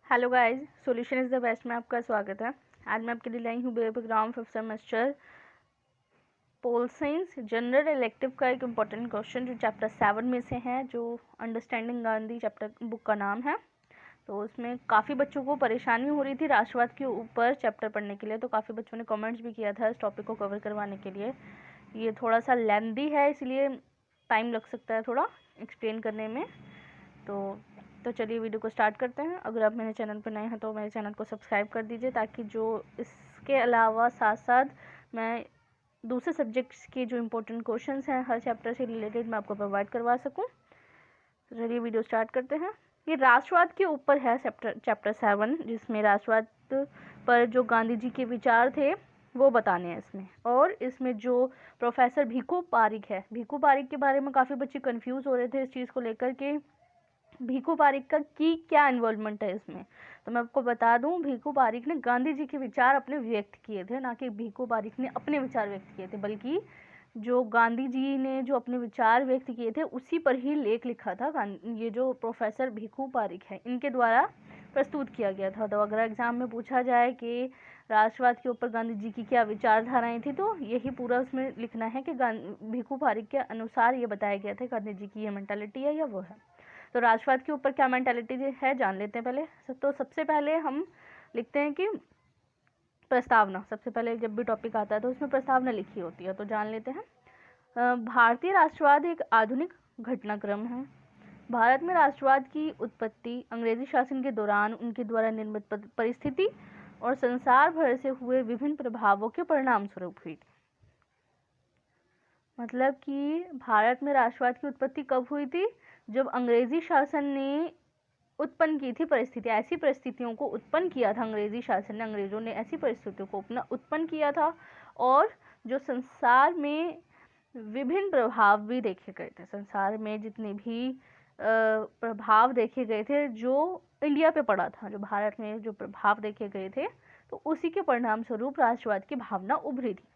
Hello guys, solution is the best में आपका स्वागत है। आज मैं आपके लिए लाई हूँ background fifth semester pol science general elective का एक इम्पॉर्टेंट क्वेश्चन जो चैप्टर 7 में से है, जो अंडरस्टैंडिंग गांधी चैप्टर बुक का नाम है। तो उसमें काफ़ी बच्चों को परेशानी हो रही थी राष्ट्रवाद के ऊपर चैप्टर पढ़ने के लिए, तो काफ़ी बच्चों ने कमेंट्स भी किया था इस टॉपिक को कवर करवाने के लिए। ये थोड़ा सा लेंदी है, इसलिए टाइम लग सकता है थोड़ा एक्सप्लेन करने में। तो चलिए वीडियो को स्टार्ट करते हैं। अगर आप मेरे चैनल पर नए हैं तो मेरे चैनल को सब्सक्राइब कर दीजिए, ताकि जो इसके अलावा साथ साथ मैं दूसरे सब्जेक्ट्स के जो इम्पोर्टेंट क्वेश्चंस हैं हर चैप्टर से रिलेटेड मैं आपको प्रोवाइड करवा सकूं। तो चलिए वीडियो स्टार्ट करते हैं। ये राष्ट्रवाद के ऊपर है चैप्टर 7, जिसमें राष्ट्रवाद पर जो गांधी जी के विचार थे वो बताने हैं इसमें। और इसमें जो प्रोफेसर भीखू पारिक है, भीखू पारिक के बारे में काफ़ी बच्चे कंफ्यूज हो रहे थे इस चीज़ को लेकर के भीखू पारिक का की क्या इन्वॉल्वमेंट है इसमें। तो मैं आपको बता दूं, भीखू पारिक ने गांधी जी के विचार अपने व्यक्त किए थे, ना कि भीखू पारिक ने अपने विचार व्यक्त किए थे, बल्कि जो गांधी जी ने जो अपने विचार व्यक्त किए थे उसी पर ही लेख लिखा था। ये जो प्रोफेसर भीखू पारिक है इनके द्वारा प्रस्तुत किया गया था। तो अगर एग्जाम में पूछा जाए कि राष्ट्रवाद के ऊपर गांधी जी की क्या विचारधाराएं थी, तो यही पूरा उसमें लिखना है कि भीखू पारिक के अनुसार ये बताया गया था गांधी जी की ये मेंटालिटी है या वो है। तो राष्ट्रवाद के ऊपर क्या मेंटालिटी है जान लेते हैं पहले। तो सबसे पहले हम लिखते हैं कि प्रस्तावना। सबसे पहले जब भी टॉपिक आता है तो उसमें प्रस्तावना लिखी होती है, तो जान लेते हैं। भारतीय राष्ट्रवाद एक आधुनिक घटनाक्रम है। भारत में राष्ट्रवाद की उत्पत्ति अंग्रेजी शासन के दौरान उनके द्वारा निर्मित परिस्थिति और संसार भर से हुए विभिन्न प्रभावों के परिणाम स्वरूप हुई थी। मतलब कि भारत में राष्ट्रवाद की उत्पत्ति कब हुई थी? जब अंग्रेजी शासन ने उत्पन्न की थी परिस्थिति, ऐसी परिस्थितियों को उत्पन्न किया था अंग्रेजी शासन ने, अंग्रेजों ने ऐसी परिस्थितियों को उत्पन्न किया था, और जो संसार में विभिन्न प्रभाव भी देखे गए थे। संसार में जितने भी प्रभाव देखे गए थे जो इंडिया पे पड़ा था, जो भारत में जो प्रभाव देखे गए थे, तो उसी के परिणाम स्वरूप राष्ट्रवाद की भावना उभरी थी।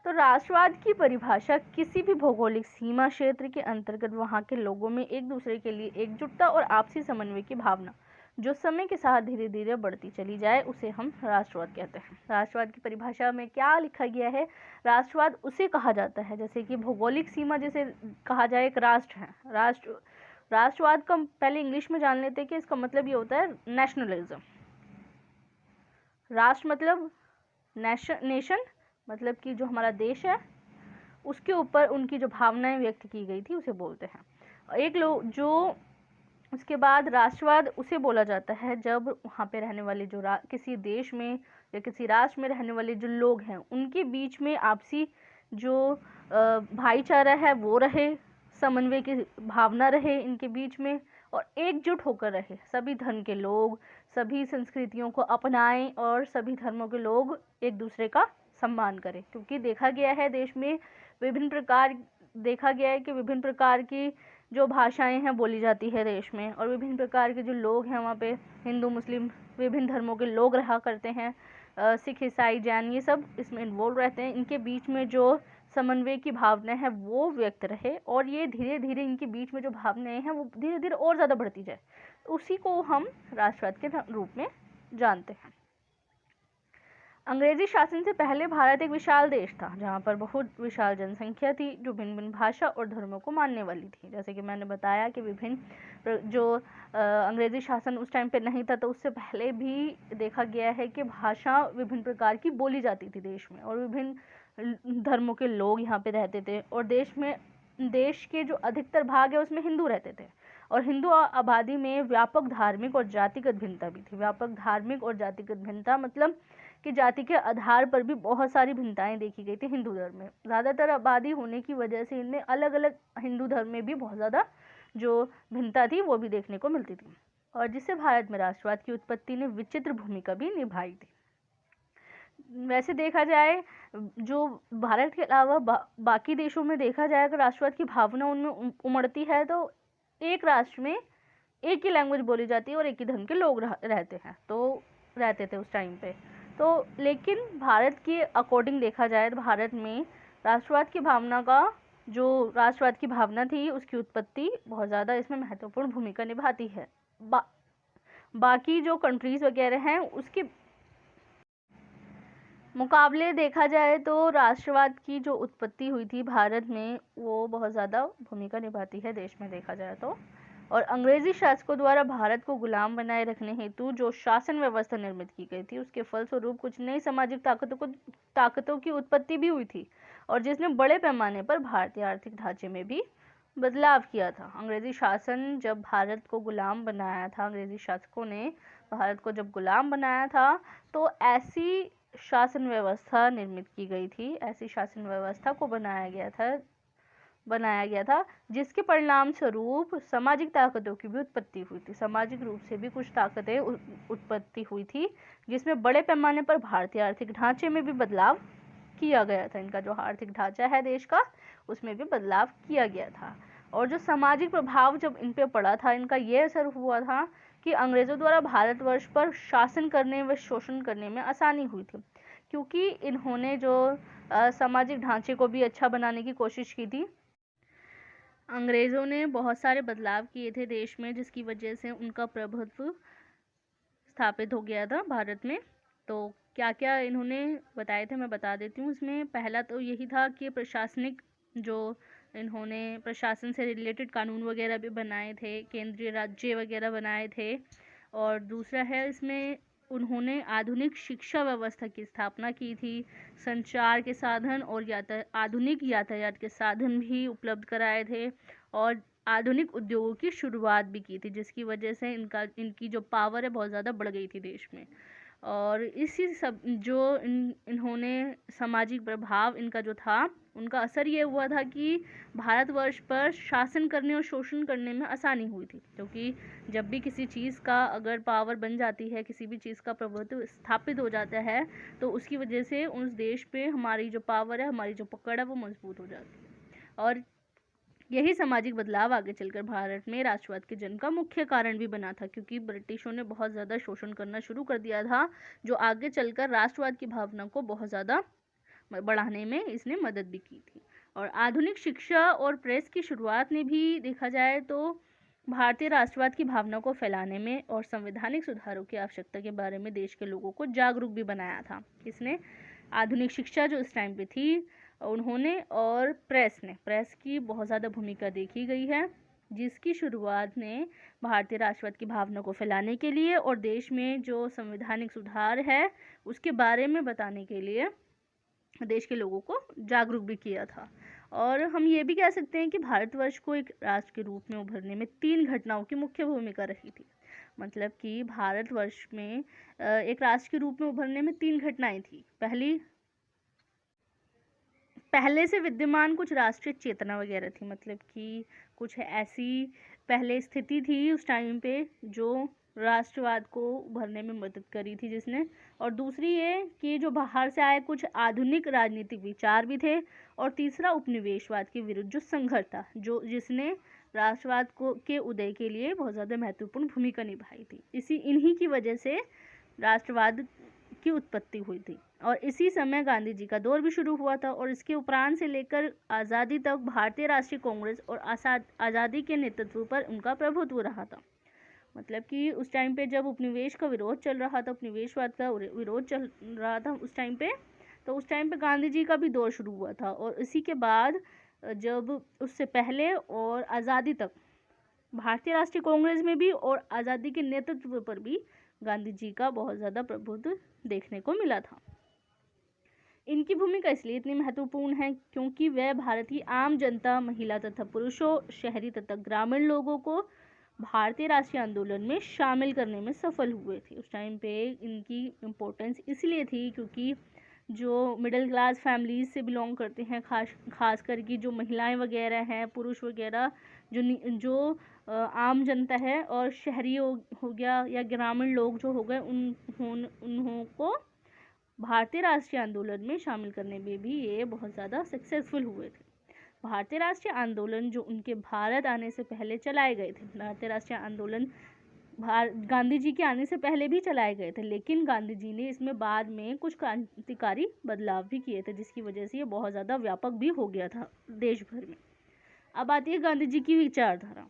तो राष्ट्रवाद की परिभाषा किसी भी भौगोलिक सीमा क्षेत्र के अंतर्गत वहां के लोगों में एक दूसरे के लिए एकजुटता और आपसी समन्वय की भावना जो समय के साथ धीरे धीरे बढ़ती चली जाए, उसे हम राष्ट्रवाद कहते हैं। राष्ट्रवाद की परिभाषा में क्या लिखा गया है? राष्ट्रवाद उसे कहा जाता है, जैसे कि भौगोलिक सीमा जैसे कहा जाए एक राष्ट्र है। राष्ट्रवाद का पहले इंग्लिश में जान लेते हैं कि इसका मतलब ये होता है नेशनलिज्म। राष्ट्र मतलब नेशन, मतलब कि जो हमारा देश है उसके ऊपर उनकी जो भावनाएं व्यक्त की गई थी उसे बोलते हैं। एक लोग जो उसके बाद राष्ट्रवाद उसे बोला जाता है जब वहाँ पे रहने वाले जो किसी देश में या किसी राष्ट्र में रहने वाले जो लोग हैं उनके बीच में आपसी जो भाईचारा है वो रहे, समन्वय की भावना रहे इनके बीच में, और एकजुट होकर रहे। सभी धर्म के लोग सभी संस्कृतियों को अपनाएं और सभी धर्मों के लोग एक दूसरे का सम्मान करें, क्योंकि देखा गया है देश में विभिन्न प्रकार की जो भाषाएं हैं बोली जाती है देश में, और विभिन्न प्रकार के जो लोग हैं वहाँ पे हिंदू मुस्लिम विभिन्न धर्मों के लोग रहा करते हैं। सिख ईसाई जैन ये सब इसमें इन्वॉल्व रहते हैं। इनके बीच में जो समन्वय की भावना है वो व्यक्त रहे, और ये धीरे धीरे इनके बीच में जो भावनाएं हैं वो धीरे धीरे और ज़्यादा बढ़ती जाए, उसी को हम राष्ट्रवाद के रूप में जानते हैं। अंग्रेजी शासन से पहले भारत एक विशाल देश था, जहाँ पर बहुत विशाल जनसंख्या थी जो भिन्न भिन्न भाषा और धर्मों को मानने वाली थी। जैसे कि मैंने बताया कि विभिन्न जो अंग्रेजी शासन उस टाइम पे नहीं था, तो उससे पहले भी देखा गया है कि भाषा विभिन्न प्रकार की बोली जाती थी देश में, और विभिन्न धर्मों के लोग यहाँ पे रहते थे। और देश के जो अधिकतर भाग है उसमें हिंदू रहते थे, और हिंदू आबादी में व्यापक धार्मिक और जातिगत भिन्नता भी थी। व्यापक धार्मिक और जातिगत भिन्नता मतलब कि जाति के आधार पर भी बहुत सारी भिन्नताएं देखी गई थी हिंदू धर्म में। ज़्यादातर आबादी होने की वजह से इनमें अलग अलग हिंदू धर्म में भी बहुत ज़्यादा जो भिन्नता थी वो भी देखने को मिलती थी, और जिससे भारत में राष्ट्रवाद की उत्पत्ति ने विचित्र भूमिका भी निभाई थी। वैसे देखा जाए जो भारत के अलावा बाकी देशों में देखा जाए अगर राष्ट्रवाद की भावना उनमें उमड़ती है, तो एक राष्ट्र में एक ही लैंग्वेज बोली जाती है और एक ही धर्म के लोग रहते थे उस टाइम पे। तो लेकिन भारत के अकॉर्डिंग देखा जाए तो भारत में राष्ट्रवाद की भावना थी उसकी उत्पत्ति बहुत ज़्यादा इसमें महत्वपूर्ण भूमिका निभाती है। बाकी जो कंट्रीज़ वगैरह हैं उसके मुकाबले देखा जाए तो राष्ट्रवाद की जो उत्पत्ति हुई थी भारत में वो बहुत ज़्यादा भूमिका निभाती है देश में देखा जाए तो। और अंग्रेजी शासकों द्वारा भारत को गुलाम बनाए रखने हेतु जो शासन व्यवस्था निर्मित की गई थी उसके फलस्वरूप कुछ नई सामाजिक ताकतों की उत्पत्ति भी हुई थी और जिसने बड़े पैमाने पर भारतीय आर्थिक ढांचे में भी बदलाव किया था। अंग्रेजी शासन जब भारत को गुलाम बनाया था, अंग्रेजी शासकों ने भारत को जब गुलाम बनाया था तो ऐसी शासन व्यवस्था निर्मित की गई थी, ऐसी शासन व्यवस्था को बनाया गया था जिसके परिणाम स्वरूप सामाजिक ताकतों की भी उत्पत्ति हुई थी। सामाजिक रूप से भी कुछ ताकतें उत्पत्ति हुई थी जिसमें बड़े पैमाने पर भारतीय आर्थिक ढांचे में भी बदलाव किया गया था। इनका जो आर्थिक ढांचा है देश का उसमें भी बदलाव किया गया था। और जो सामाजिक प्रभाव जब इन पे पड़ा था, इनका ये असर हुआ था कि अंग्रेजों द्वारा भारतवर्ष पर शासन करने व शोषण करने में आसानी हुई थी, क्योंकि इन्होंने जो सामाजिक ढांचे को भी अच्छा बनाने की कोशिश की थी। अंग्रेज़ों ने बहुत सारे बदलाव किए थे देश में जिसकी वजह से उनका प्रभुत्व स्थापित हो गया था भारत में। तो क्या क्या इन्होंने बताए थे मैं बता देती हूँ। इसमें पहला तो यही था कि प्रशासनिक जो इन्होंने प्रशासन से रिलेटेड कानून वगैरह भी बनाए थे, केंद्रीय राज्य वगैरह बनाए थे। और दूसरा है इसमें उन्होंने आधुनिक शिक्षा व्यवस्था की स्थापना की थी, संचार के साधन और आधुनिक यातायात के साधन भी उपलब्ध कराए थे और आधुनिक उद्योगों की शुरुआत भी की थी जिसकी वजह से इनकी जो पावर है बहुत ज़्यादा बढ़ गई थी देश में। और इसी सब जो इन्होंने सामाजिक प्रभाव इनका जो था उनका असर ये हुआ था कि भारतवर्ष पर शासन करने और शोषण करने में आसानी हुई थी, क्योंकि जब भी किसी चीज़ का अगर पावर बन जाती है, किसी भी चीज़ का प्रभुत्व स्थापित हो जाता है तो उसकी वजह से उस देश पे हमारी जो पावर है, हमारी जो पकड़ है वो मजबूत हो जाती है। और यही सामाजिक बदलाव आगे चलकर भारत में राष्ट्रवाद के जन्म का मुख्य कारण भी बना था, क्योंकि ब्रिटिशों ने बहुत ज़्यादा शोषण करना शुरू कर दिया था जो आगे चलकर राष्ट्रवाद की भावना को बहुत ज़्यादा बढ़ाने में इसने मदद भी की थी। और आधुनिक शिक्षा और प्रेस की शुरुआत ने भी देखा जाए तो भारतीय राष्ट्रवाद की भावना को फैलाने में और संवैधानिक सुधारों की आवश्यकता के बारे में देश के लोगों को जागरूक भी बनाया था। इसने आधुनिक शिक्षा जो इस टाइम पे थी उन्होंने और प्रेस की बहुत ज़्यादा भूमिका देखी गई है, जिसकी शुरुआत ने भारतीय राष्ट्रवाद की भावना को फैलाने के लिए और देश में जो संवैधानिक सुधार है उसके बारे में बताने के लिए देश के लोगों को जागरूक भी किया था। और हम ये भी कह सकते हैं कि भारतवर्ष को एक राष्ट्र के रूप में उभरने में 3 घटनाओं की मुख्य भूमिका रही थी। मतलब कि भारतवर्ष में एक राष्ट्र के रूप में उभरने में 3 घटनाएं थी। पहले से विद्यमान कुछ राष्ट्रीय चेतना वगैरह थी, मतलब कि कुछ ऐसी पहले स्थिति थी उस टाइम पे जो राष्ट्रवाद को उभरने में मदद करी थी जिसने। और दूसरी ये कि जो बाहर से आए कुछ आधुनिक राजनीतिक विचार भी थे। और तीसरा उपनिवेशवाद के विरुद्ध जो संघर्ष था जिसने राष्ट्रवाद के उदय के लिए बहुत ज़्यादा महत्वपूर्ण भूमिका निभाई थी। इन्हीं की वजह से राष्ट्रवाद की उत्पत्ति हुई थी। और इसी समय गांधी जी का दौर भी शुरू हुआ था और इसके उपरांत से लेकर आज़ादी तक भारतीय राष्ट्रीय कांग्रेस और आज़ादी के नेतृत्व पर उनका प्रभुत्व रहा था। मतलब कि उस टाइम पे जब उपनिवेश का विरोध चल रहा था, उपनिवेशवाद का विरोध चल रहा था उस टाइम पे गांधी जी का भी दौर शुरू हुआ था। और इसी के बाद जब उससे पहले और आज़ादी तक भारतीय राष्ट्रीय कांग्रेस में भी और आज़ादी के नेतृत्व पर भी गांधी जी का बहुत ज़्यादा प्रभुत्व देखने को मिला था। इनकी भूमिका इसलिए इतनी महत्वपूर्ण है क्योंकि वह भारत की आम जनता, महिला तथा पुरुषों, शहरी तथा ग्रामीण लोगों को भारतीय राष्ट्रीय आंदोलन में शामिल करने में सफल हुए थे। उस टाइम पे इनकी इम्पोर्टेंस इसलिए थी क्योंकि जो मिडिल क्लास फैमिलीज से बिलोंग करते हैं, खास करके जो महिलाएं वगैरह हैं, पुरुष वगैरह, जो आम जनता है और शहरी हो गया या ग्रामीण लोग जो हो गए, उन्हों को भारतीय राष्ट्रीय आंदोलन में शामिल करने में भी ये बहुत ज़्यादा सक्सेसफुल हुए थे। भारतीय राष्ट्रीय आंदोलन जो उनके भारत आने से पहले चलाए गए थे, भारतीय राष्ट्रीय आंदोलन गांधी जी के आने से पहले भी चलाए गए थे, लेकिन गांधी जी ने इसमें बाद में कुछ क्रांतिकारी बदलाव भी किए थे जिसकी वजह से ये बहुत ज़्यादा व्यापक भी हो गया था देश भर में। अब आती है गांधी जी की विचारधारा।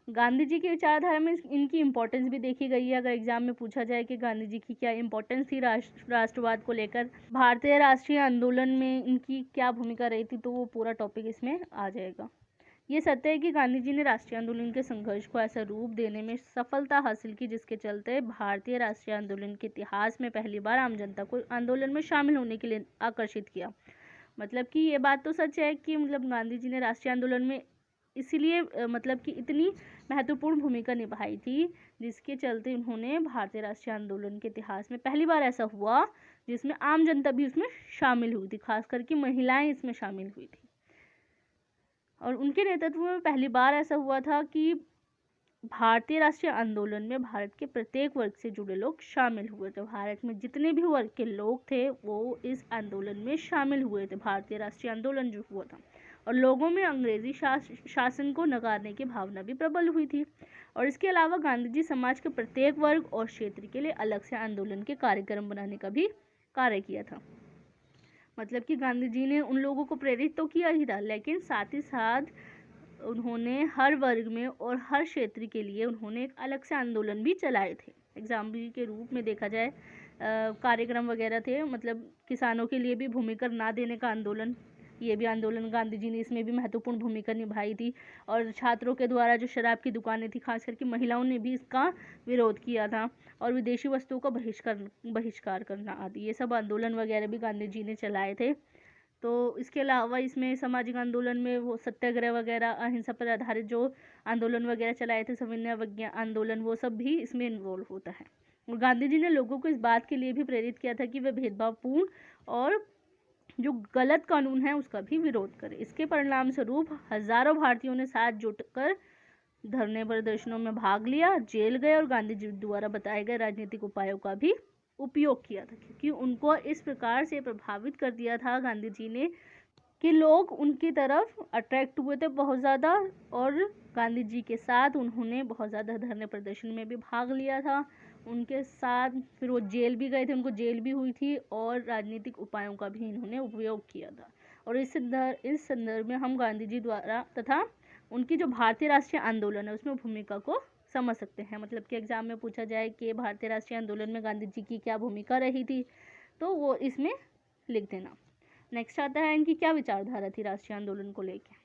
गांधी जी की विचारधारा में इनकी इम्पोर्टेंस भी देखी गई है। अगर एग्जाम में पूछा जाए कि गांधी जी की क्या इम्पोर्टेंस थी राष्ट्रवाद को लेकर, भारतीय राष्ट्रीय आंदोलन में इनकी क्या भूमिका रही थी, तो वो पूरा टॉपिक इसमें आ जाएगा। ये सत्य है कि गांधी जी ने राष्ट्रीय आंदोलन के संघर्ष को ऐसा रूप देने में सफलता हासिल की जिसके चलते भारतीय राष्ट्रीय आंदोलन के इतिहास में पहली बार आम जनता को आंदोलन में शामिल होने के लिए आकर्षित किया। मतलब कि ये बात तो सच है कि मतलब गांधी जी ने राष्ट्रीय आंदोलन में इसीलिए मतलब कि इतनी महत्वपूर्ण भूमिका निभाई थी जिसके चलते उन्होंने भारतीय राष्ट्रीय आंदोलन के इतिहास में पहली बार ऐसा हुआ जिसमें आम जनता भी उसमें शामिल हुई थी, खास करके महिलाएं इसमें शामिल हुई थी। और उनके नेतृत्व में पहली बार ऐसा हुआ था कि भारतीय राष्ट्रीय आंदोलन में भारत के प्रत्येक वर्ग से जुड़े लोग शामिल हुए थे। भारत में जितने भी वर्ग के लोग थे वो इस आंदोलन में शामिल हुए थे, भारतीय राष्ट्रीय आंदोलन जो हुआ था। और लोगों में अंग्रेजी शासन को नकारने की भावना भी प्रबल हुई थी। और इसके अलावा गांधी जी समाज के प्रत्येक वर्ग और क्षेत्र के लिए अलग से आंदोलन के कार्यक्रम बनाने का भी कार्य किया था। मतलब कि गांधी जी ने उन लोगों को प्रेरित तो किया ही था, लेकिन साथ ही साथ उन्होंने हर वर्ग में और हर क्षेत्र के लिए उन्होंने एक अलग से आंदोलन भी चलाए थे। एग्जाम्पल के रूप में देखा जाए कार्यक्रम वगैरह थे, मतलब किसानों के लिए भी भूमि कर ना देने का आंदोलन, ये भी आंदोलन गांधी जी ने इसमें भी महत्वपूर्ण भूमिका निभाई थी। और छात्रों के द्वारा जो शराब की दुकानें थी, खास करके महिलाओं ने भी इसका विरोध किया था। और विदेशी वस्तुओं का बहिष्कार करना आदि, ये सब आंदोलन वगैरह भी गांधी जी ने चलाए थे। तो इसके अलावा इसमें सामाजिक आंदोलन में वो सत्याग्रह वगैरह, अहिंसा पर आधारित जो आंदोलन वगैरह चलाए थे, सविनय अवज्ञा आंदोलन, वो सब भी इसमें इन्वॉल्व होता है। और गांधी जी ने लोगों को इस बात के लिए भी प्रेरित किया था कि वे भेदभावपूर्ण और जो गलत कानून है उसका भी विरोध करें। इसके परिणाम स्वरूप हजारों भारतीयों ने साथ जुटकर धरने प्रदर्शनों में भाग लिया, जेल गए और गांधी जी द्वारा बताए गए राजनीतिक उपायों का भी उपयोग किया था, क्योंकि उनको इस प्रकार से प्रभावित कर दिया था गांधी जी ने कि लोग उनकी तरफ अट्रैक्ट हुए थे बहुत ज़्यादा। और गांधी जी के साथ उन्होंने बहुत ज़्यादा धरने प्रदर्शन में भी भाग लिया था उनके साथ। फिर वो जेल भी गए थे, उनको जेल भी हुई थी, और राजनीतिक उपायों का भी इन्होंने उपयोग किया था। और इस संदर्भ में हम गांधी जी द्वारा तथा उनकी जो भारतीय राष्ट्रीय आंदोलन है उसमें भूमिका को समझ सकते हैं। मतलब कि एग्जाम में पूछा जाए कि भारतीय राष्ट्रीय आंदोलन में गांधी जी की क्या भूमिका रही थी, तो वो इसमें लिख देना। नेक्स्ट आता है इनकी क्या विचारधारा थी राष्ट्रीय आंदोलन को लेकर,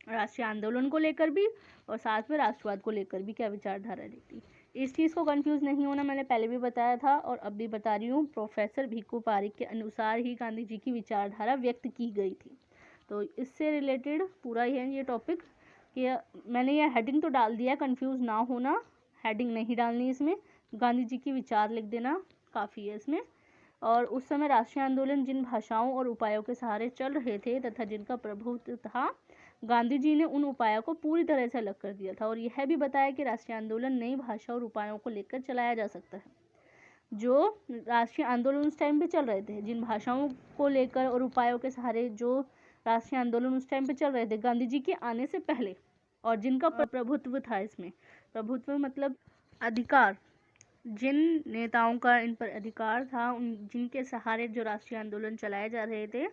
राष्ट्रीय आंदोलन को लेकर भी और साथ में राष्ट्रवाद को लेकर भी क्या विचारधारा रही थी। इस चीज़ को कंफ्यूज नहीं होना, मैंने पहले भी बताया था और अब भी बता रही हूँ। प्रोफेसर भिक्खू पारिक के अनुसार ही गांधी जी की विचारधारा व्यक्त की गई थी। तो इससे रिलेटेड पूरा ही है ये टॉपिक कि मैंने ये हेडिंग तो डाल दिया, कंफ्यूज ना होना, हेडिंग नहीं डालनी इसमें, गांधी जी की विचार लिख देना काफ़ी है इसमें। और उस समय राष्ट्रीय आंदोलन जिन भाषाओं और उपायों के सहारे चल रहे थे तथा जिनका प्रभुत्व था, गांधी जी ने उन उपायों को पूरी तरह से अलग कर दिया था। और यह भी बताया कि राष्ट्रीय आंदोलन नई भाषा और उपायों को लेकर चलाया जा सकता है। जो राष्ट्रीय आंदोलन उस टाइम पे चल रहे थे, जिन भाषाओं को लेकर और उपायों के सहारे जो राष्ट्रीय आंदोलन उस टाइम पे चल रहे थे गांधी जी के आने से पहले, और जिनका प्रभुत्व था, इसमें प्रभुत्व मतलब अधिकार, जिन नेताओं का इन पर अधिकार था, उन जिनके सहारे जो राष्ट्रीय आंदोलन चलाए जा रहे थे,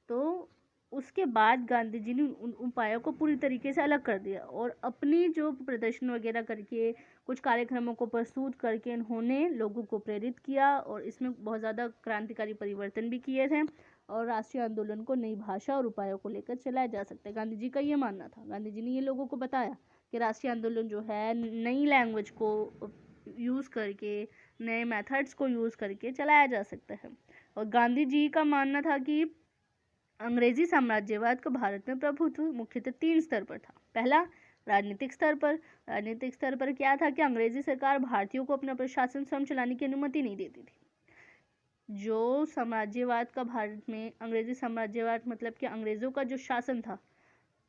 तो उसके बाद गांधी जी ने उन उपायों को पूरी तरीके से अलग कर दिया और अपनी जो प्रदर्शन वगैरह करके कुछ कार्यक्रमों को प्रस्तुत करके इन्होंने लोगों को प्रेरित किया और इसमें बहुत ज़्यादा क्रांतिकारी परिवर्तन भी किए थे। और राष्ट्रीय आंदोलन को नई भाषा और उपायों को लेकर चलाया जा सकता है, गांधी जी का ये मानना था। गांधी जी ने ये लोगों को बताया कि राष्ट्रीय आंदोलन जो है नई लैंग्वेज को यूज़ करके, नए मेथड्स को यूज़ करके चलाया जा सकता है। और गांधी जी का मानना था कि अंग्रेजी साम्राज्यवाद का भारत में प्रभुत्व मुख्यतः 3 स्तर पर था। पहला, राजनीतिक स्तर पर। राजनीतिक स्तर पर क्या था कि अंग्रेजी सरकार भारतीयों को अपना प्रशासन स्वयं चलाने की अनुमति नहीं देती थी। जो साम्राज्यवाद का भारत में, अंग्रेजी साम्राज्यवाद मतलब कि अंग्रेज़ों का जो शासन था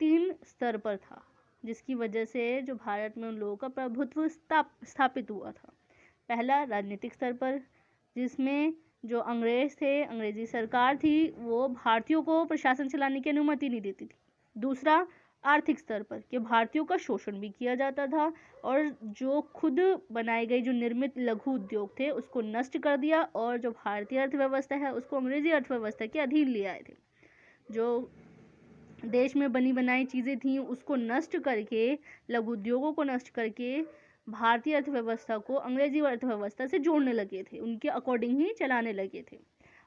3 स्तर पर था, जिसकी वजह से जो भारत में उन लोगों का प्रभुत्व स्थापित हुआ था। पहला, राजनीतिक स्तर पर, जिसमें जो अंग्रेज थे, अंग्रेजी सरकार थी, वो भारतीयों को प्रशासन चलाने की अनुमति नहीं देती थी। दूसरा, आर्थिक स्तर पर कि भारतीयों का शोषण भी किया जाता था और जो खुद बनाए गए जो निर्मित लघु उद्योग थे उसको नष्ट कर दिया और जो भारतीय अर्थव्यवस्था है उसको अंग्रेजी अर्थव्यवस्था के अधीन ले आए थे। जो देश में बनी बनाई चीज़ें थीं उसको नष्ट करके, लघु उद्योगों को नष्ट करके भारतीय अर्थव्यवस्था को अंग्रेजी अर्थव्यवस्था से जोड़ने लगे थे, उनके अकॉर्डिंग ही चलाने लगे थे।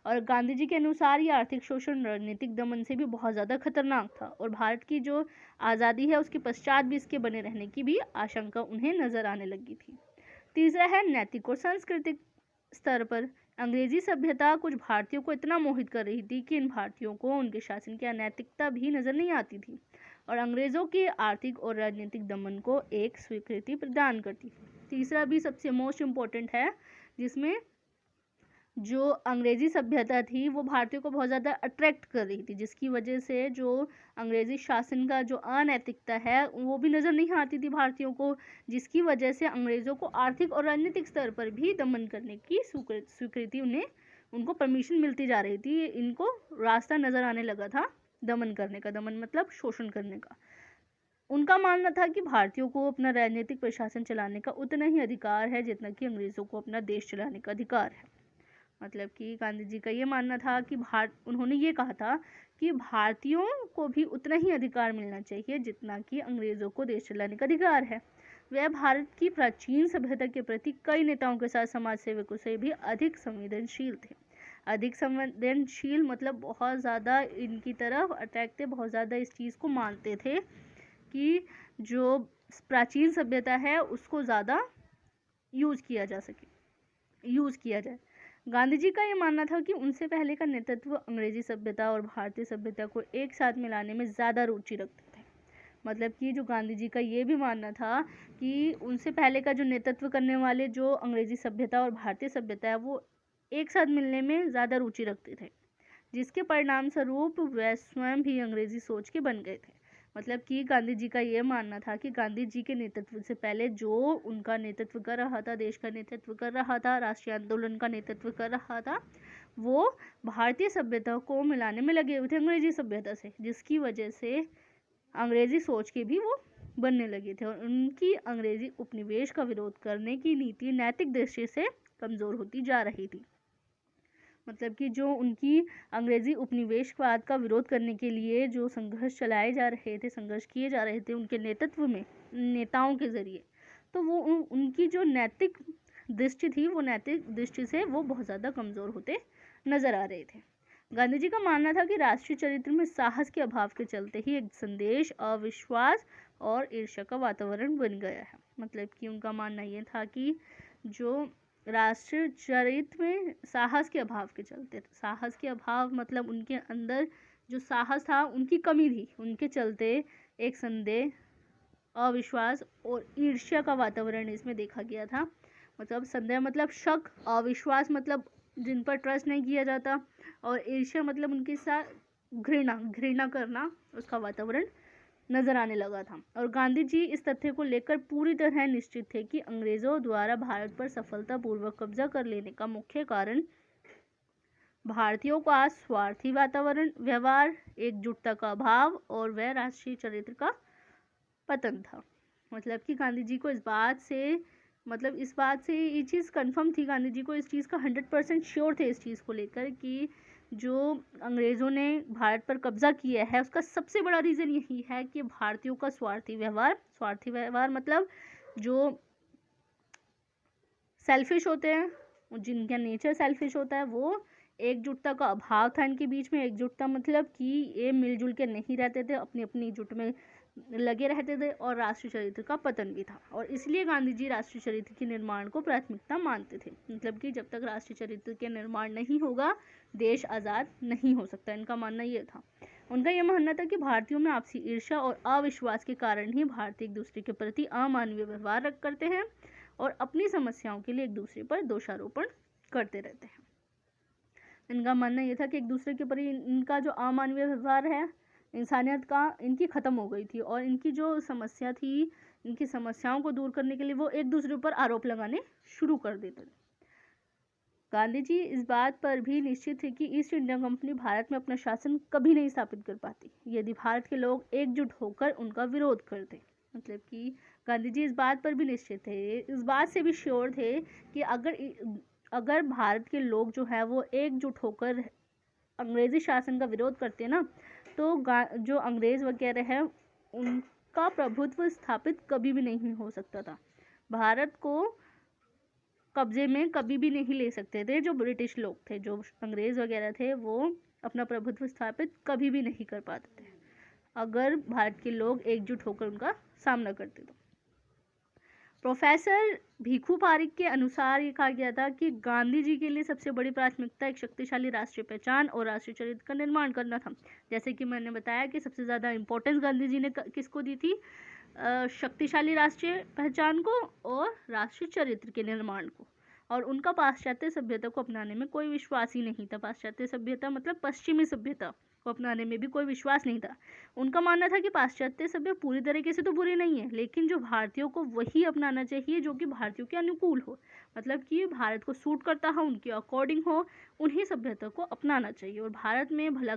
और गांधी जी के अनुसार ये आर्थिक शोषण राजनीतिक दमन से भी बहुत ज़्यादा खतरनाक था और भारत की जो आज़ादी है उसके पश्चात भी इसके बने रहने की भी आशंका उन्हें नजर आने लगी थी। तीसरा है नैतिक और सांस्कृतिक स्तर पर अंग्रेजी सभ्यता कुछ भारतीयों को इतना मोहित कर रही थी कि इन भारतीयों को उनके शासन की अनैतिकता भी नजर नहीं आती थी और अंग्रेजों के आर्थिक और राजनीतिक दमन को एक स्वीकृति प्रदान करती थी। तीसरा भी सबसे मोस्ट इम्पोर्टेंट है, जिसमें जो अंग्रेजी सभ्यता थी वो भारतीयों को बहुत ज़्यादा अट्रैक्ट कर रही थी, जिसकी वजह से जो अंग्रेजी शासन का जो अनैतिकता है वो भी नज़र नहीं आती थी भारतीयों को, जिसकी वजह से अंग्रेज़ों को आर्थिक और राजनीतिक स्तर पर भी दमन करने की स्वीकृति उनको परमिशन मिलती जा रही थी। इनको रास्ता नज़र आने लगा था दमन करने का। दमन मतलब शोषण करने का। उनका मानना था कि भारतीयों को अपना राजनीतिक प्रशासन चलाने का उतना ही अधिकार है जितना कि अंग्रेज़ों को अपना देश चलाने का अधिकार है। मतलब कि गांधी जी का ये मानना था कि उन्होंने ये कहा था कि भारतीयों को भी उतना ही अधिकार मिलना चाहिए जितना कि अंग्रेज़ों को देश चलाने का अधिकार है। वह भारत की प्राचीन सभ्यता के प्रति कई नेताओं के साथ समाज सेवकों से भी अधिक संवेदनशील थे। अधिक संवेदनशील मतलब बहुत ज़्यादा इनकी तरफ अट्रैक्ट थे, बहुत ज़्यादा इस चीज़ को मानते थे कि जो प्राचीन सभ्यता है उसको ज़्यादा यूज़ किया जाए। गांधी जी का ये मानना था कि उनसे पहले का नेतृत्व अंग्रेजी सभ्यता और भारतीय सभ्यता को एक साथ मिलाने में ज़्यादा रुचि रखते थे। मतलब कि जो गांधी जी का ये भी मानना था कि उनसे पहले का जो नेतृत्व करने वाले जो अंग्रेजी सभ्यता और भारतीय सभ्यता है वो एक साथ मिलने में ज़्यादा रुचि रखते थे, जिसके परिणाम स्वरूप वह स्वयं भी अंग्रेजी सोच के बन गए थे। मतलब कि गांधी जी का ये मानना था कि गांधी जी के नेतृत्व से पहले जो उनका नेतृत्व कर रहा था, देश का नेतृत्व कर रहा था, राष्ट्रीय आंदोलन का नेतृत्व कर रहा था, वो भारतीय सभ्यता को मिलाने में लगे हुए थे अंग्रेजी सभ्यता से, जिसकी वजह से अंग्रेजी सोच के भी वो बनने लगे थे और उनकी अंग्रेजी उपनिवेश का विरोध करने की नीति नैतिक दृष्टि से कमज़ोर होती जा रही थी। मतलब कि जो उनकी अंग्रेजी उपनिवेशवाद का विरोध करने के लिए जो संघर्ष चलाए जा रहे थे, संघर्ष किए जा रहे थे उनके नेतृत्व में नेताओं के ज़रिए, तो वो उनकी जो नैतिक दृष्टि थी वो नैतिक दृष्टि से वो बहुत ज़्यादा कमज़ोर होते नज़र आ रहे थे। गांधी जी का मानना था कि राष्ट्रीय चरित्र में साहस के अभाव के चलते ही एक संदेश, अविश्वास और ईर्ष्या का वातावरण बन गया है। मतलब कि उनका मानना ये था कि जो राष्ट्रीय चरित्र में साहस के अभाव के चलते, साहस के अभाव मतलब उनके अंदर जो साहस था उनकी कमी थी, उनके चलते एक संदेह, अविश्वास और ईर्ष्या का वातावरण इसमें देखा गया था। मतलब संदेह मतलब शक, अविश्वास मतलब जिन पर ट्रस्ट नहीं किया जाता और ईर्ष्या मतलब उनके साथ घृणा करना, उसका वातावरण नजर आने लगा था। और गांधी जी इस तथ्य को लेकर पूरी तरह निश्चित थे कि अंग्रेजों द्वारा भारत पर सफलतापूर्वक कब्जा कर लेने का मुख्य कारण भारतीयों का स्वार्थी व्यवहार, एकजुटता का अभाव और वह राष्ट्रीय चरित्र का पतन था। मतलब कि गांधी जी को इस बात से ये चीज़ कंफर्म थी, गांधी जी को इस चीज़ का 100% श्योर थे इस चीज़ को लेकर कि जो अंग्रेज़ों ने भारत पर कब्जा किया है उसका सबसे बड़ा रीज़न यही है कि भारतीयों का स्वार्थी व्यवहार मतलब जो सेल्फिश होते हैं, जिनका नेचर सेल्फिश होता है, वो एकजुटता का अभाव था इनके बीच में। एकजुटता मतलब कि ये मिलजुल के नहीं रहते थे, अपनी अपनी जुट में लगे रहते थे और राष्ट्रीय चरित्र का पतन भी था। और इसलिए गांधी जी राष्ट्रीय चरित्र के निर्माण को प्राथमिकता मानते थे। मतलब कि जब तक राष्ट्रीय चरित्र के निर्माण नहीं होगा देश आज़ाद नहीं हो सकता, इनका मानना ये था। उनका यह मानना था कि भारतीयों में आपसी ईर्ष्या और अविश्वास के कारण ही भारतीय एक दूसरे के प्रति अमानवीय व्यवहार करते हैं और अपनी समस्याओं के लिए एक दूसरे पर दोषारोपण करते रहते हैं। इनका मानना यह था कि एक दूसरे के प्रति इनका जो अमानवीय व्यवहार है, इंसानियत का इनकी ख़त्म हो गई थी और इनकी जो समस्या थी, इनकी समस्याओं को दूर करने के लिए वो एक दूसरे पर आरोप लगाने शुरू कर देते थे। गांधी जी इस बात पर भी निश्चित थे कि ईस्ट इंडिया कंपनी भारत में अपना शासन कभी नहीं स्थापित कर पाती यदि भारत के लोग एकजुट होकर उनका विरोध करते। मतलब कि गांधी जी इस बात पर भी निश्चित थे, इस बात से भी श्योर थे कि अगर भारत के लोग जो है वो एकजुट होकर अंग्रेजी शासन का विरोध करते ना तो जो अंग्रेज़ वगैरह है उनका प्रभुत्व स्थापित कभी भी नहीं हो सकता था। भारत को कब्जे में कभी भी नहीं ले सकते थे जो ब्रिटिश लोग थे, जो अंग्रेज़ वगैरह थे, वो अपना प्रभुत्व स्थापित कभी भी नहीं कर पाते थे अगर भारत के लोग एकजुट होकर उनका सामना करते तो। प्रोफेसर भीखू पारिक के अनुसार ये कहा गया था कि गांधी जी के लिए सबसे बड़ी प्राथमिकता एक शक्तिशाली राष्ट्रीय पहचान और राष्ट्रीय चरित्र का निर्माण करना था। जैसे कि मैंने बताया कि सबसे ज़्यादा इम्पोर्टेंस गांधी जी ने किसको दी थी? शक्तिशाली राष्ट्रीय पहचान को और राष्ट्रीय चरित्र के निर्माण को। और उनका पाश्चात्य सभ्यता को अपनाने में कोई विश्वास ही नहीं था। पाश्चात्य सभ्यता मतलब पश्चिमी सभ्यता को अपनाने में भी कोई विश्वास नहीं था। उनका मानना था कि पाश्चात्य सभ्यता पूरी तरीके से तो बुरी नहीं है, लेकिन जो भारतीयों को वही अपनाना चाहिए जो कि भारतीयों के अनुकूल हो, मतलब कि भारत को सूट करता हो, उनके अकॉर्डिंग हो, उन्हीं सभ्यता को अपनाना चाहिए और भारत में भला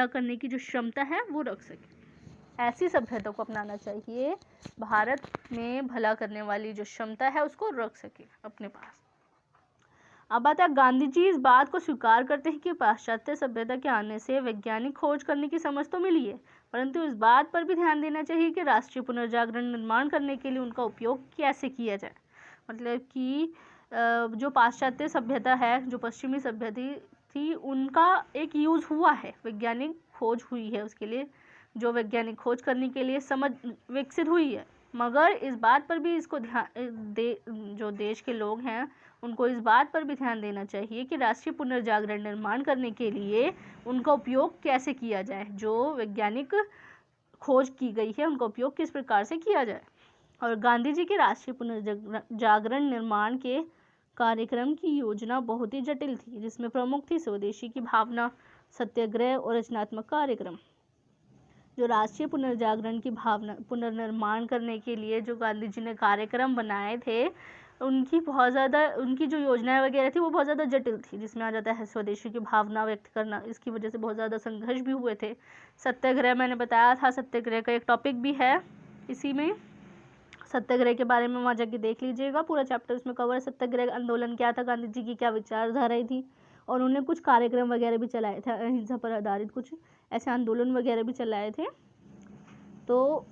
करने की जो क्षमता है वो रख सके, ऐसी सभ्यता को अपनाना चाहिए। भारत में भला करने वाली जो क्षमता है उसको रख सके अपने पास। अब बात है, गांधी जी इस बात को स्वीकार करते हैं कि पाश्चात्य सभ्यता के आने से वैज्ञानिक खोज करने की समझ तो मिली है, परंतु इस बात पर भी ध्यान देना चाहिए कि राष्ट्रीय पुनर्जागरण निर्माण करने के लिए उनका उपयोग कैसे किया जाए। मतलब कि जो पाश्चात्य सभ्यता है, जो पश्चिमी सभ्यता थी, उनका एक यूज़ हुआ है, वैज्ञानिक खोज हुई है, उसके लिए जो वैज्ञानिक खोज करने के लिए समझ विकसित हुई है, मगर इस बात पर भी इसको जो देश के लोग हैं उनको इस बात पर भी ध्यान देना चाहिए कि राष्ट्रीय पुनर्जागरण निर्माण करने के लिए उनका उपयोग कैसे किया जाए, जो वैज्ञानिक खोज की गई है उनका उपयोग किस प्रकार से किया जाए। और गांधी जी के राष्ट्रीय पुनर्जागरण निर्माण के कार्यक्रम की योजना बहुत ही जटिल थी, जिसमें प्रमुख थी स्वदेशी की भावना, सत्याग्रह और रचनात्मक कार्यक्रम। जो राष्ट्रीय पुनर्जागरण की भावना पुनर्निर्माण करने के लिए जो गांधी जी ने कार्यक्रम बनाए थे, उनकी जो योजनाएं वगैरह थी वो बहुत ज़्यादा जटिल थी, जिसमें आ जाता है स्वदेशी की भावना व्यक्त करना। इसकी वजह से बहुत ज़्यादा संघर्ष भी हुए थे। सत्याग्रह मैंने बताया था, सत्याग्रह का एक टॉपिक भी है इसी में, सत्याग्रह के बारे में वहाँ जाके देख लीजिएगा, पूरा चैप्टर उसमें कवर है। सत्याग्रह आंदोलन क्या था, गांधी जी की क्या विचारधाराएं थी, और उन्होंने कुछ कार्यक्रम वगैरह भी चलाए थे, अहिंसा पर आधारित कुछ ऐसे आंदोलन वगैरह भी चलाए थे। तो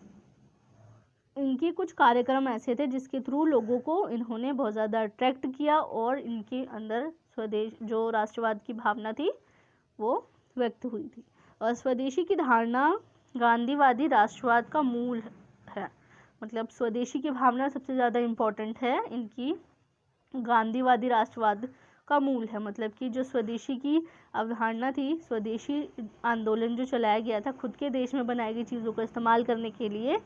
इनके कुछ कार्यक्रम ऐसे थे जिसके थ्रू लोगों को इन्होंने बहुत ज़्यादा अट्रैक्ट किया और इनके अंदर स्वदेश जो राष्ट्रवाद की भावना थी वो व्यक्त हुई थी। और स्वदेशी की धारणा गांधीवादी राष्ट्रवाद का मूल है, मतलब स्वदेशी की भावना सबसे ज़्यादा इम्पोर्टेंट है, इनकी गांधीवादी राष्ट्रवाद का मूल है। मतलब कि जो स्वदेशी की अवधारणा थी, स्वदेशी आंदोलन जो चलाया गया था खुद के देश में बनाई गई चीज़ों का इस्तेमाल करने के लिए,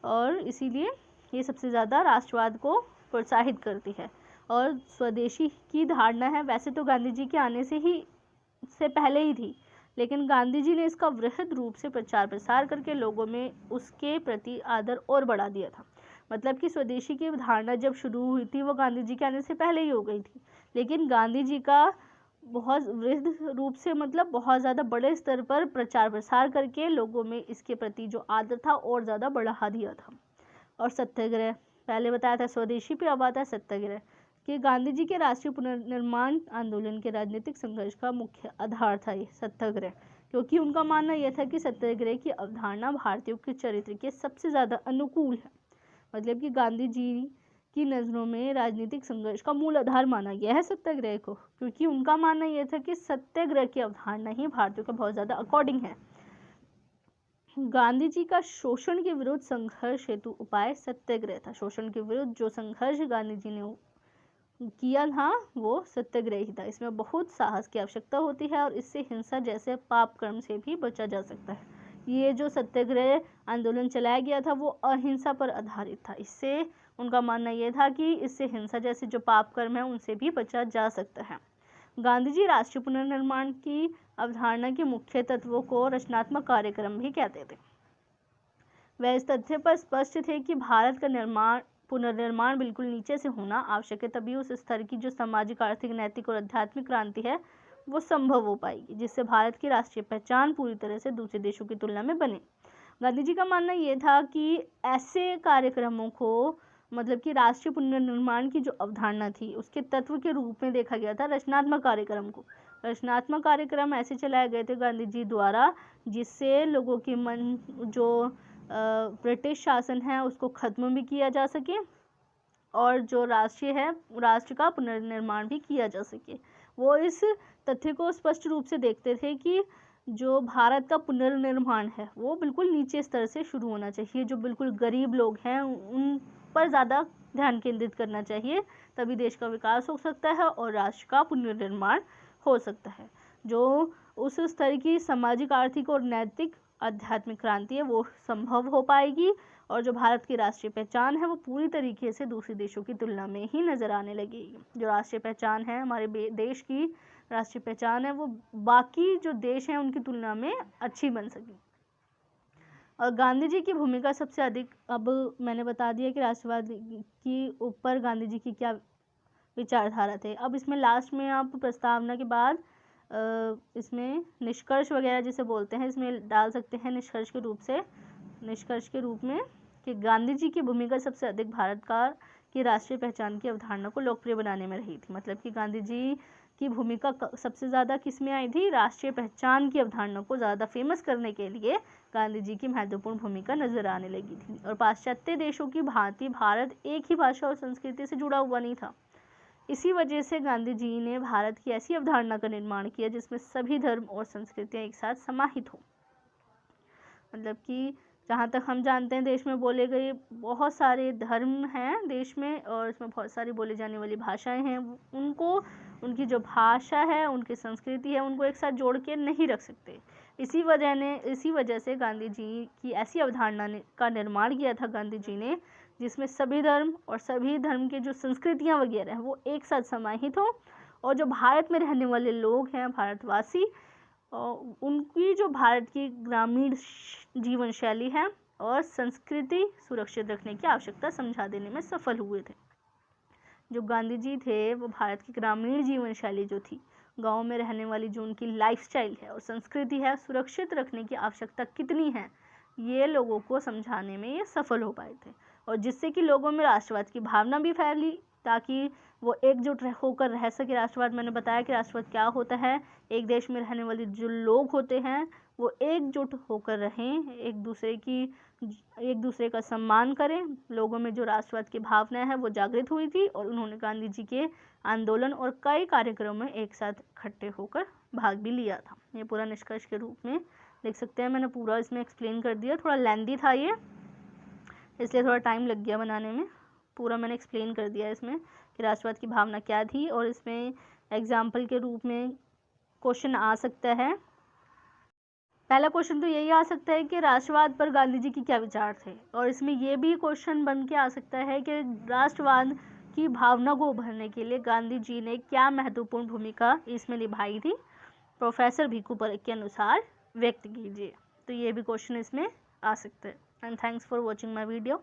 और इसीलिए ये सबसे ज़्यादा राष्ट्रवाद को प्रोत्साहित करती है। और स्वदेशी की धारणा है वैसे तो गांधी जी के आने से पहले ही थी, लेकिन गांधी जी ने इसका वृहद रूप से प्रचार प्रसार करके लोगों में उसके प्रति आदर और बढ़ा दिया था। मतलब कि स्वदेशी की धारणा जब शुरू हुई थी वो गांधी जी के आने से पहले ही हो गई थी, लेकिन गांधी जी का बहुत वृहद रूप से, मतलब बहुत ज़्यादा बड़े स्तर पर प्रचार प्रसार करके लोगों में इसके प्रति जो आदर था और ज़्यादा बढ़ा दिया था। और सत्याग्रह पहले बताया था स्वदेशी पे, अब आता है सत्याग्रह कि गांधी जी के राष्ट्रीय पुनर्निर्माण आंदोलन के राजनीतिक संघर्ष का मुख्य आधार था ये सत्याग्रह, क्योंकि उनका मानना यह था कि सत्याग्रह की अवधारणा भारतीयों के चरित्र के सबसे ज़्यादा अनुकूल है। मतलब कि गांधी जी की नज़रों में राजनीतिक संघर्ष का मूल आधार माना गया है सत्याग्रह को, क्योंकि उनका मानना यह था कि सत्याग्रह की अवधारणा ही भारतीयों का बहुत ज़्यादा अकॉर्डिंग है। गांधी जी का शोषण के विरुद्ध संघर्ष हेतु उपाय सत्याग्रह था। शोषण के विरुद्ध जो संघर्ष गांधी जी ने किया था वो सत्याग्रह ही था। इसमें बहुत साहस की आवश्यकता होती है और इससे हिंसा जैसे पाप कर्म से भी बचा जा सकता है। ये जो सत्याग्रह आंदोलन चलाया गया था वो अहिंसा पर आधारित था। इससे उनका मानना यह था कि इससे हिंसा जैसे जो पाप कर्म है उनसे भी बचा जा सकता है। गांधी जी राष्ट्रीय पुनर्निर्माण की अवधारणा के मुख्य तत्वों को रचनात्मक कार्यक्रम भी कहते थे। वह इस तथ्य पर स्पष्ट थे कि भारत का पुनर्निर्माण बिल्कुल नीचे से होना आवश्यक है, तभी उस स्तर की जो सामाजिक, आर्थिक, नैतिक और आध्यात्मिक क्रांति है वो संभव हो पाएगी, जिससे भारत की राष्ट्रीय पहचान पूरी तरह से दूसरे देशों की तुलना में बने। गांधी जी का मानना यह था कि ऐसे कार्यक्रमों को, मतलब कि राष्ट्रीय पुनर्निर्माण की जो अवधारणा थी उसके तत्व के रूप में देखा गया था रचनात्मक कार्यक्रम को, रचनात्मक कार्यक्रम ऐसे चलाए गए थे गांधी जी द्वारा जिससे लोगों के मन जो ब्रिटिश शासन है उसको खत्म भी किया जा सके और जो राष्ट्र का पुनर्निर्माण भी किया जा सके। वो इस तथ्य को स्पष्ट रूप से देखते थे कि जो भारत का पुनर्निर्माण है वो बिल्कुल नीचे स्तर से शुरू होना चाहिए। जो बिल्कुल गरीब लोग हैं उन पर ज़्यादा ध्यान केंद्रित करना चाहिए, तभी देश का विकास हो सकता है और राष्ट्र का पुनर्निर्माण हो सकता है। जो उस स्तर की सामाजिक, आर्थिक और नैतिक आध्यात्मिक क्रांति है वो संभव हो पाएगी और जो भारत की राष्ट्रीय पहचान है वो पूरी तरीके से दूसरे देशों की तुलना में ही नज़र आने लगेगी। जो राष्ट्रीय पहचान है, हमारे देश की राष्ट्रीय पहचान है, वो बाकी जो देश हैं उनकी तुलना में अच्छी बन सके। और गांधी जी की भूमिका सबसे अधिक, अब मैंने बता दिया कि राष्ट्रवाद की ऊपर गांधी जी की क्या विचारधारा थे। अब इसमें लास्ट में आप प्रस्तावना के बाद इसमें निष्कर्ष वगैरह जिसे बोलते हैं इसमें डाल सकते हैं निष्कर्ष के रूप में कि गांधी जी की भूमिका सबसे अधिक भारत की राष्ट्रीय पहचान की अवधारणा को लोकप्रिय बनाने में रही थी। मतलब कि गांधी जी की भूमिका सबसे ज़्यादा किस में आई थी? राष्ट्रीय पहचान की अवधारणा को ज़्यादा फेमस करने के लिए गांधी जी की महत्वपूर्ण भूमिका नजर आने लगी थी। और पाश्चात्य देशों की भांति भारत एक ही भाषा और संस्कृति से जुड़ा हुआ नहीं था। इसी वजह से गांधी जी ने भारत की ऐसी अवधारणा का निर्माण किया जिसमें सभी धर्म और संस्कृतियां एक साथ समाहित हो। मतलब कि जहाँ तक हम जानते हैं देश में बोले गए बहुत सारे धर्म हैं देश में और इसमें बहुत सारी बोली जाने वाली भाषाएं हैं, उनको उनकी जो भाषा है, उनकी संस्कृति है, उनको एक साथ जोड़ के नहीं रख सकते। इसी वजह से गांधी जी की ऐसी अवधारणा का निर्माण किया था गांधी जी ने जिसमें सभी धर्म और सभी धर्म के जो संस्कृतियाँ वगैरह हैं वो एक साथ समाहित हो और जो भारत में रहने वाले लोग हैं, भारतवासी, उनकी जो भारत की ग्रामीण जीवन शैली है और संस्कृति सुरक्षित रखने की आवश्यकता समझा देने में सफल हुए थे। जो गांधी जी थे वो भारत की ग्रामीण जीवन शैली जो थी, गाँव में रहने वाली जो उनकी लाइफस्टाइल है और संस्कृति है, सुरक्षित रखने की आवश्यकता कितनी है, ये लोगों को समझाने में ये सफल हो पाए थे। और जिससे कि लोगों में राष्ट्रवाद की भावना भी फैली ताकि वो एकजुट होकर रह सके। राष्ट्रवाद, मैंने बताया कि राष्ट्रवाद क्या होता है, एक देश में रहने वाले जो लोग होते हैं वो एकजुट होकर रहें, एक दूसरे का सम्मान करें। लोगों में जो राष्ट्रवाद की भावना है वो जागृत हुई थी और उन्होंने गांधी जी के आंदोलन और कई कार्यक्रमों में एक साथ इकट्ठे होकर भाग भी लिया था। ये पूरा निष्कर्ष के रूप में लिख सकते हैं। मैंने पूरा इसमें एक्सप्लेन कर दिया, थोड़ा लेंथी था ये इसलिए थोड़ा टाइम लग गया बनाने में। पूरा मैंने एक्सप्लेन कर दिया इसमें कि राष्ट्रवाद की भावना क्या थी और इसमें एग्जाम्पल के रूप में क्वेश्चन आ सकता है। पहला क्वेश्चन तो यही आ सकता है कि राष्ट्रवाद पर गांधी जी की क्या विचार थे, और इसमें ये भी क्वेश्चन बन के आ सकता है कि राष्ट्रवाद की भावना को उभरने के लिए गांधी जी ने क्या महत्वपूर्ण भूमिका इसमें निभाई थी, प्रोफेसर भिक्खू परख के अनुसार व्यक्त कीजिए। तो ये भी क्वेश्चन इसमें आ सकता है। And thanks for watching my video.